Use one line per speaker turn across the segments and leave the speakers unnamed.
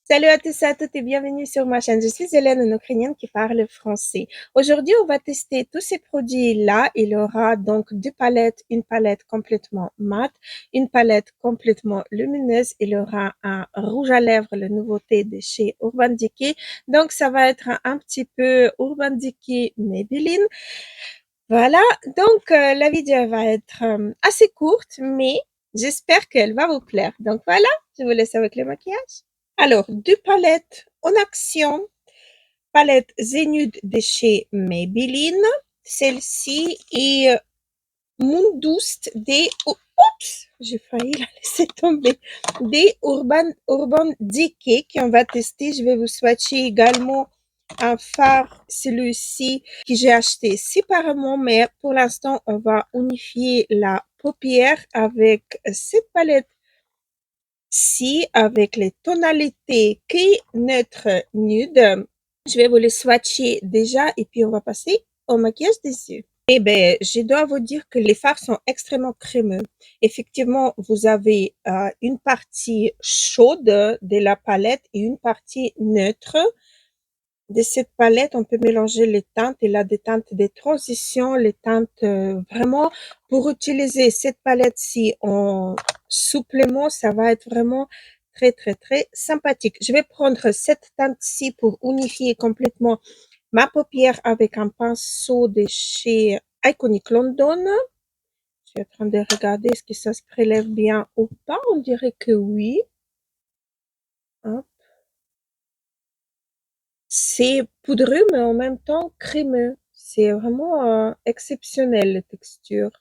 Salut à tous et à toutes et bienvenue sur ma chaîne. Je suis Hélène, une Ukrainienne qui parle français. Aujourd'hui, on va tester tous ces produits-là. Il y aura donc deux palettes, une palette complètement mate, une palette complètement lumineuse. Il y aura un rouge à lèvres, la nouveauté de chez Urban Decay. Donc, ça va être un petit peu Urban Decay Maybelline. Voilà, donc la vidéo va être assez courte, mais j'espère qu'elle va vous plaire. Donc voilà, je vous laisse avec le maquillage. Alors, deux palettes en action. Palette Zénude de chez Maybelline. Celle-ci est Moon Boost des... Oups, j'ai failli la laisser tomber. Des Urban Decay qu'on va tester. Je vais vous swatcher également un fard, celui-ci, que j'ai acheté séparément, mais pour l'instant, on va unifier la paupière avec cette palette avec les tonalités gris neutre nude. Je vais vous les swatcher déjà et puis on va passer au maquillage des yeux. Eh ben, je dois vous dire que les fards sont extrêmement crémeux. Effectivement, vous avez une partie chaude de la palette et une partie neutre. De cette palette, on peut mélanger les teintes. Il a des teintes de transition, les teintes vraiment pour utiliser cette palette-ci en supplément, ça va être vraiment très, très, très sympathique. Je vais prendre cette teinte-ci pour unifier complètement ma paupière avec un pinceau de chez Iconic London. Je suis en train de regarder est-ce que ça se prélève bien ou pas. On dirait que oui. Hop. C'est poudreux, mais en même temps crémeux. C'est vraiment exceptionnel, la texture.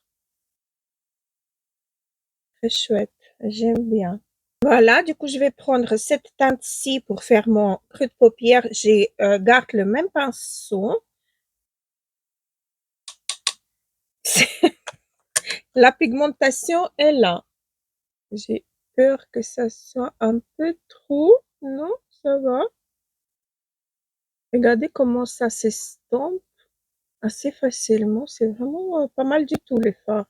Très chouette. J'aime bien. Voilà, du coup, je vais prendre cette teinte-ci pour faire mon creux de paupière. J'ai garde le même pinceau. La pigmentation est là. J'ai peur que ça soit un peu trop. Non, ça va. Regardez comment ça s'estompe assez facilement. C'est vraiment pas mal du tout, les fards.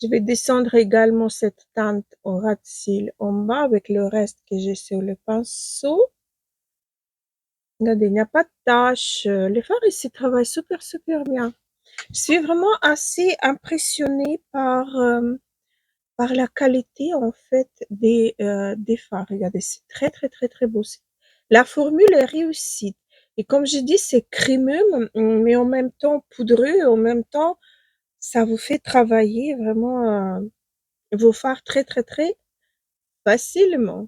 Je vais descendre également cette teinte au ras de cils en bas avec le reste que j'ai sur le pinceau. Regardez, il n'y a pas de taches. Les fards ici travaillent super, super bien. Je suis vraiment assez impressionnée par la qualité, en fait, des fards. Regardez, c'est très, très, très, très beau. La formule est réussie. Et comme je dis, c'est crémeux, mais en même temps poudreux, en même temps, ça vous fait travailler vraiment vos fards très, très, très facilement.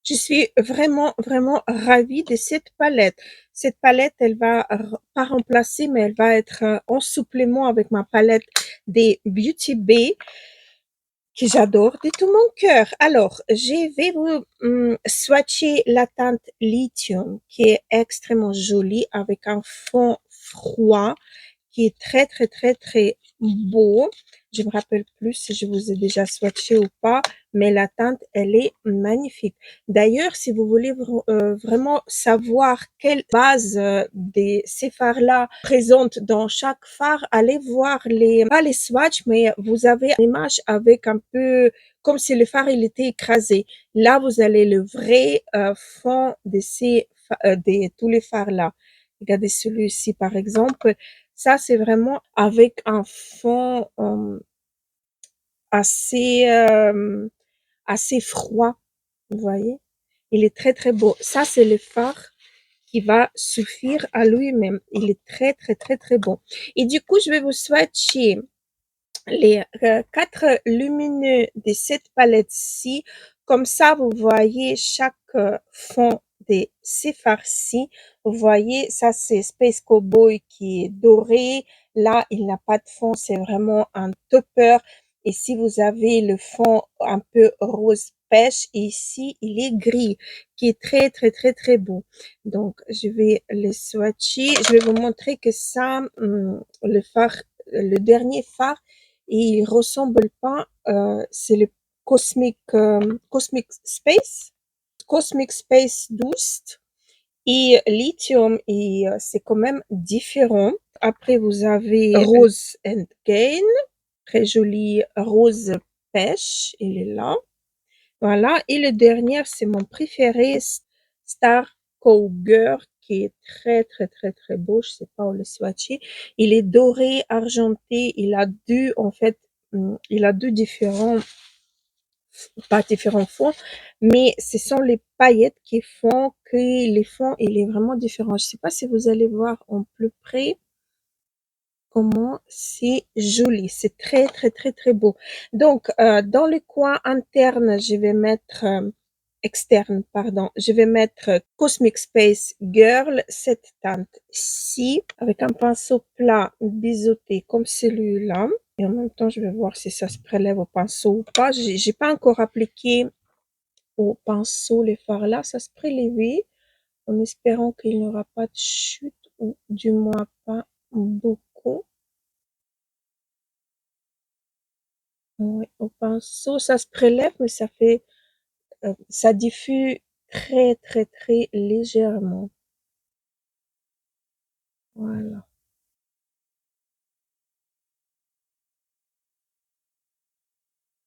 Je suis vraiment, vraiment ravie de cette palette. Cette palette, elle va pas remplacer, mais elle va être en supplément avec ma palette des Beauty Bay que j'adore de tout mon cœur. Alors, je vais vous swatcher la teinte Lithium qui est extrêmement jolie avec un fond froid qui est très, très, très, très beau. Je me rappelle plus si je vous ai déjà swatché ou pas, mais la teinte, elle est magnifique. D'ailleurs, si vous voulez vraiment savoir quelle base ces fards-là présente dans chaque phare, allez voir pas les swatchs, mais vous avez une image avec un peu comme si le phare il était écrasé. Là, vous allez le vrai fond de de tous les phares-là. Regardez celui-ci, par exemple. Ça, c'est vraiment avec un fond assez, assez froid. Vous voyez? Il est très, très beau. Ça, c'est le fard qui va suffire à lui-même. Il est très, très, très, très beau. Et du coup, je vais vous swatcher les quatre lumineux de cette palette-ci. Comme ça, vous voyez chaque fond de ces fards-ci. Vous voyez, ça c'est Space Cowboy qui est doré. Là, il n'a pas de fond, c'est vraiment un topper. Et si vous avez le fond un peu rose pêche, ici, il est gris, qui est très, très, très, très beau. Donc, je vais le swatcher. Je vais vous montrer que ça, le phare, le dernier phare, il ressemble pas, c'est le Cosmic Space, Cosmic Space Boost et Lithium et c'est quand même différent. Après, vous avez Rose and Gain, très joli rose pêche, il est là. Voilà. Et le dernier, c'est mon préféré, Star Cowgirl, qui est très, très, très, très beau. Je sais pas où le swatcher. Il est doré, argenté. Il a deux différents, pas différents fonds, mais ce sont les paillettes qui font que les fonds, il est vraiment différent. Je sais pas si vous allez voir en plus près comment c'est joli. C'est très, très, très, très beau. Donc, dans le coin interne, je vais mettre, externe, pardon, je vais mettre Cosmic Space Girl, cette teinte-ci, avec un pinceau plat biseauté comme celui-là. Et en même temps, je vais voir si ça se prélève au pinceau ou pas. J'ai pas encore appliqué au pinceau les fards là. Ça se prélève en espérant qu'il n'y aura pas de chute ou du moins pas beaucoup. Oui, au pinceau, ça se prélève, mais ça diffuse très, très, très légèrement. Voilà.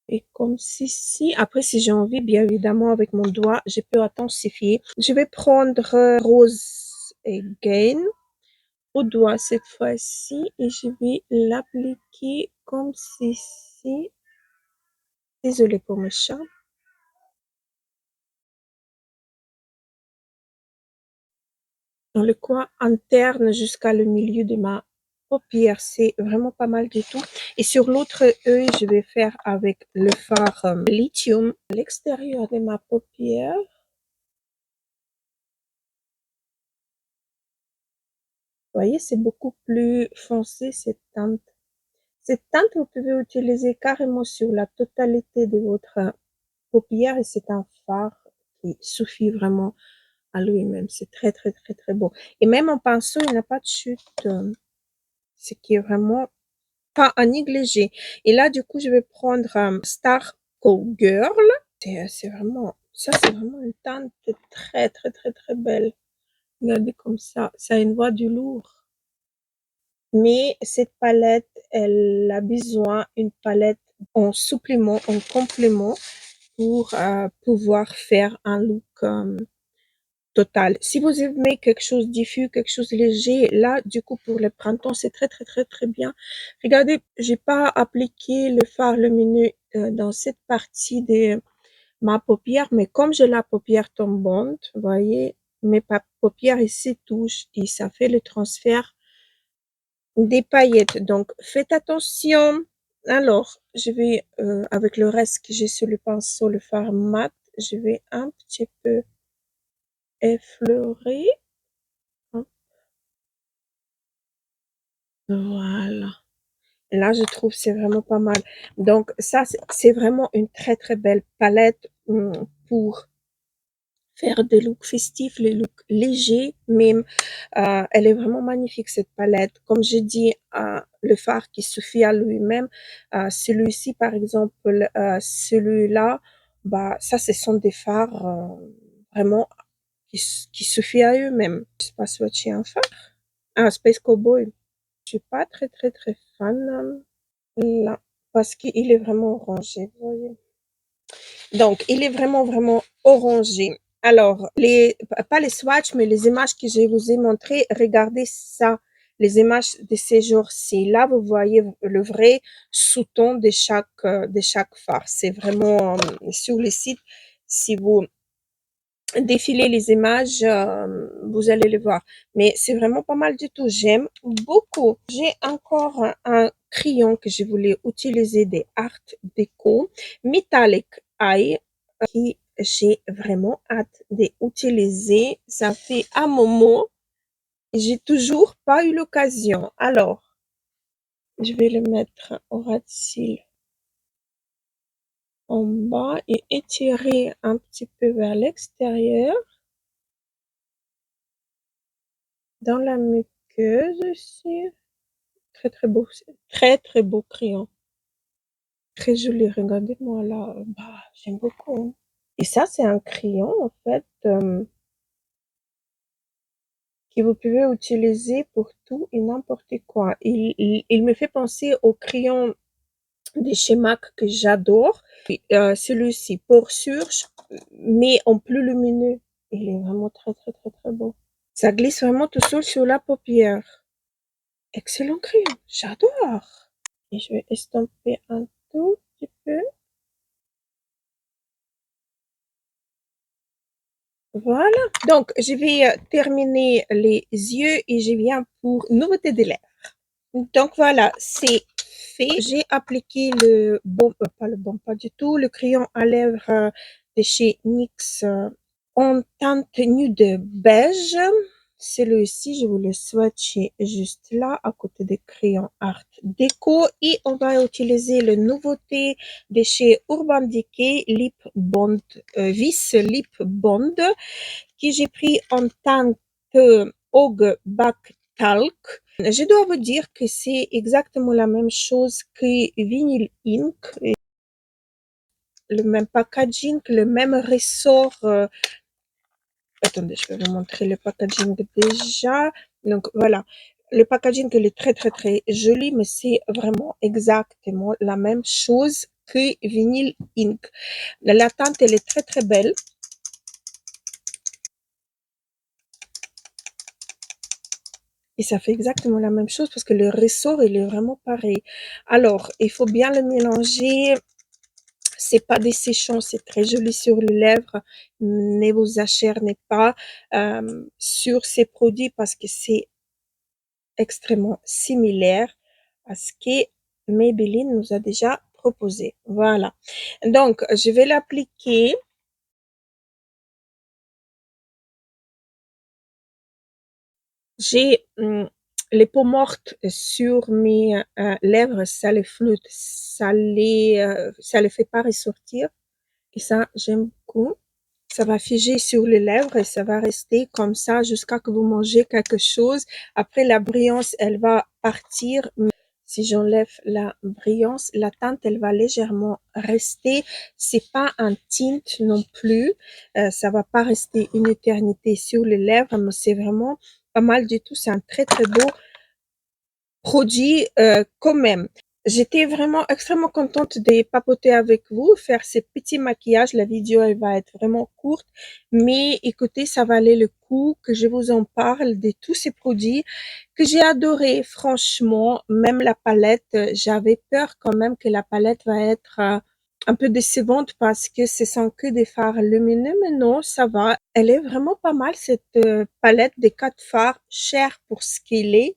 Et comme ceci, après, si j'ai envie, bien évidemment, avec mon doigt, je peux intensifier. Je vais prendre Rose Again au doigt cette fois-ci et je vais l'appliquer comme ceci. Désolée pour mes chats. Dans le coin interne jusqu'à le milieu de ma paupière. C'est vraiment pas mal du tout. Et sur l'autre œil, je vais faire avec le fard lithium à l'extérieur de ma paupière. Vous voyez, c'est beaucoup plus foncé cette teinte. Cette teinte, vous pouvez utiliser carrément sur la totalité de votre paupière et c'est un fard qui suffit vraiment à lui-même. C'est très, très, très, très beau. Et même en pinceau, il n'a pas de chute, ce qui est vraiment pas à négliger. Et là, du coup, je vais prendre Star Cowgirl. C'est vraiment, ça, c'est vraiment une teinte très, très, très, très belle. Regardez comme ça a une voix du lourd. Mais cette palette, elle a besoin d'une palette en supplément, en complément pour pouvoir faire un look total. Si vous aimez quelque chose diffus, quelque chose léger, là, du coup, pour le printemps, c'est très, très, très, très bien. Regardez, j'ai pas appliqué le fard lumineux dans cette partie de ma paupière, mais comme j'ai la paupière tombante, vous voyez, mes paupières ici touchent et ça fait le transfert des paillettes. Donc, faites attention. Alors, je vais, avec le reste que j'ai sur le pinceau, le fard mat, je vais un petit peu effleurer. Voilà. Là, je trouve c'est vraiment pas mal. Donc ça, c'est vraiment une très très belle palette pour faire des looks festifs, les looks légers même. Elle est vraiment magnifique cette palette. Comme j'ai dit, le fard qui suffit à lui-même. Celui-ci, par exemple, celui-là, bah ça, ce sont des fards vraiment qui suffit à eux-mêmes. Je sais pas si tu as un phare. Ah, Space Cowboy. Je suis pas très très très fan. Là, parce qu'il est vraiment orangé, vous voyez. Donc, il est vraiment, vraiment orangé. Alors, pas les swatchs, mais les images que je vous ai montrées, regardez ça, les images de ces jours-ci. Là, vous voyez le vrai sous-ton de chaque phare. C'est vraiment sur le site. Si vous défiler les images, vous allez les voir. Mais c'est vraiment pas mal du tout. J'aime beaucoup. J'ai encore un crayon que je voulais utiliser des Art Deco Metallic Eye qui j'ai vraiment hâte d'utiliser. Ça fait un moment. J'ai toujours pas eu l'occasion. Alors, je vais le mettre au ras de cils en bas et étirer un petit peu vers l'extérieur. Dans la muqueuse aussi. Très très beau. Très très beau crayon. Très joli. Regardez-moi là. Bah, j'aime beaucoup, hein. Et ça, c'est un crayon en fait que vous pouvez utiliser pour tout et n'importe quoi. Il me fait penser au crayon de chez MAC que j'adore. Celui-ci pour Surge, mais en plus lumineux. Il est vraiment très, très, très, très beau. Ça glisse vraiment tout seul sur la paupière. Excellent crayon, j'adore. Et je vais estomper un tout petit peu. Voilà. Donc, je vais terminer les yeux et je viens pour nouveauté des lèvres. Donc voilà, c'est fait. J'ai appliqué le baume, pas le baume, pas du tout, le crayon à lèvres de chez NYX en teinte nude beige. Celui-ci, je vous le swatcher juste là, à côté des crayons Art Déco. Et on va utiliser le nouveauté de chez Urban Decay Lip Bond, Vis Lip Bond, que j'ai pris en teinte Ogre Back Talc. Je dois vous dire que c'est exactement la même chose que Vinyl Ink, le même packaging, le même ressort. Attendez, je vais vous montrer le packaging déjà. Donc voilà, le packaging il est très très très joli, mais c'est vraiment exactement la même chose que Vinyl Ink. La teinte elle est très très belle. Et ça fait exactement la même chose parce que le ressort, il est vraiment pareil. Alors, il faut bien le mélanger. C'est pas desséchant, c'est très joli sur les lèvres. Ne vous acharnez pas sur ces produits parce que c'est extrêmement similaire à ce que Maybelline nous a déjà proposé. Voilà. Donc, je vais l'appliquer. J'ai les peaux mortes sur mes lèvres, ça les floute, ça les fait pas ressortir. Et ça, j'aime beaucoup. Ça va figer sur les lèvres et ça va rester comme ça jusqu'à que vous mangez quelque chose. Après, la brillance, elle va partir. Si j'enlève la brillance, la teinte, elle va légèrement rester. C'est pas un tint non plus. Ça va pas rester une éternité sur les lèvres, mais c'est vraiment pas mal du tout. C'est un très, très beau produit quand même. J'étais vraiment extrêmement contente de papoter avec vous, faire ces petits maquillages. La vidéo, elle va être vraiment courte, mais écoutez, ça valait le coup que je vous en parle de tous ces produits que j'ai adoré. Franchement, même la palette, j'avais peur quand même que la palette va être un peu décevante parce que ce sont que des fards lumineux, mais non, ça va. Elle est vraiment pas mal, cette palette des 4 fards, cher pour ce qu'il est.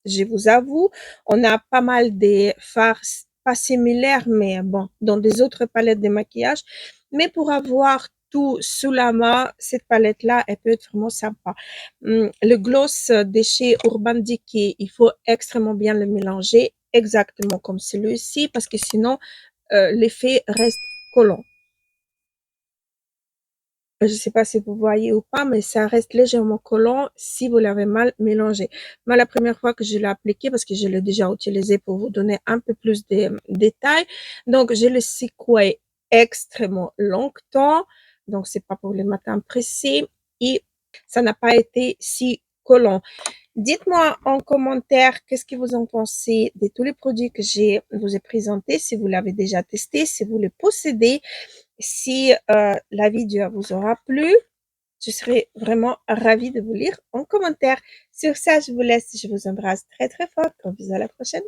Je vous avoue, on a pas mal de fards pas similaires, mais bon, dans des autres palettes de maquillage. Mais pour avoir tout sous la main, cette palette-là, elle peut être vraiment sympa. Le gloss de chez Urban Decay, il faut extrêmement bien le mélanger, exactement comme celui-ci, parce que sinon, l'effet reste collant. Je ne sais pas si vous voyez ou pas, mais ça reste légèrement collant si vous l'avez mal mélangé. Moi, la première fois que je l'ai appliqué, parce que je l'ai déjà utilisé pour vous donner un peu plus de détails, donc je le secoué extrêmement longtemps, donc c'est pas pour les matins pressés, et ça n'a pas été si collant. Dites-moi en commentaire qu'est-ce que vous en pensez de tous les produits que je vous ai présentés, si vous l'avez déjà testé, si vous les possédez. Si la vidéo vous aura plu, je serai vraiment ravie de vous lire en commentaire. Sur ça, je vous laisse. Je vous embrasse très très fort. Bisous, à la prochaine.